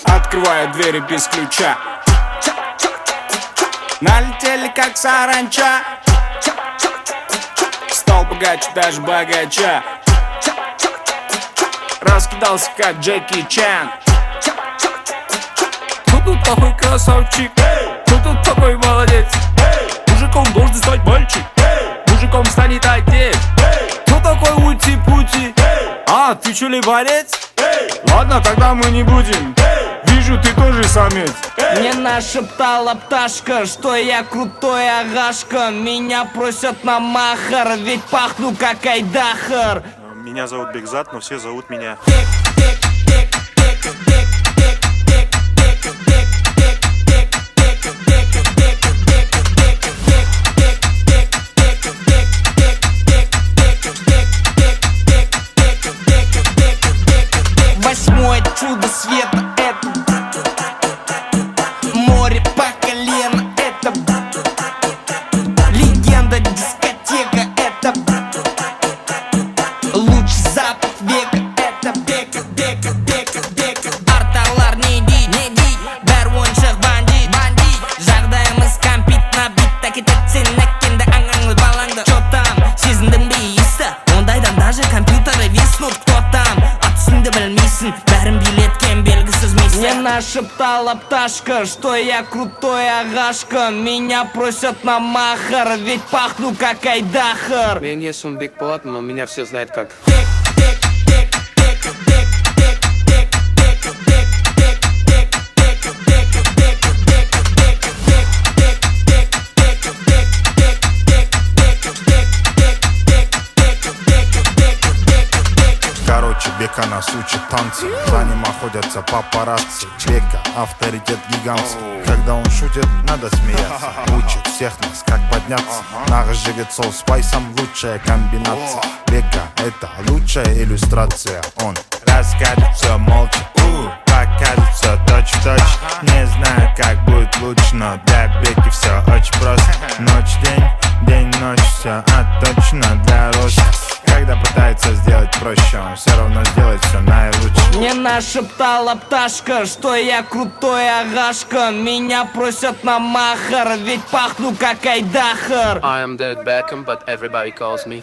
Открываю двери без ключа. Налетели как саранча. Стал богаче даже богача. Раскидался как Джеки Чан. Кто тут такой красавчик? Кто тут такой молодец? Мужиком должен стать мальчик. Мужиком станет отец. Кто такой ути-пути? А, ты чё, либорец? Ладно, тогда мы не будем. Вижу, ты тоже самец. Мне нашептала пташка, что я крутой агашка. Меня просят на махар, ведь пахну как Айдахар. Меня зовут Бекзат, но все зовут меня Восьмое чудо света — это море по колено, это легенда дискотека, это лучший запах века, это бека, бека, бека, бека. Арталар не дей, бәр ойыншық бандит. Жағдайымыз компит на бит, так сен әккенді аңаңды балаңды. Чё там, сезіндім бе иісі, ондайдан даже компьютеры виснут. Кто там, атысыңды білмейсің, бәрін билеткен белгісіз миссия. Мне нашептала пташка, что я крутой агашка. Меня просят на махар, ведь пахну как Айдахар. Мен есімім Бек болатын, но меня все знают как Короче, Бека нас учит танцы. За ним охотятся папарацци. Бека — авторитет гигантский. Когда он шутит, надо смеяться. Учит всех нас, как подняться. Наш жигет со спайсом — лучшая комбинация. Бека — это лучшая иллюстрация. Он расскажет все молча, покажет все точь-в-точь. Не знаю, как будет лучше, но для Беки все очень просто. Ночь-день, день-ночь, все точно для роста. Когда пытается сделать проще, он все равно сделает все наилучше. Мне нашептала пташка, что я крутой агашка. Меня просят на махар, ведь пахну как Айдахар. I am David Beckham, but everybody calls me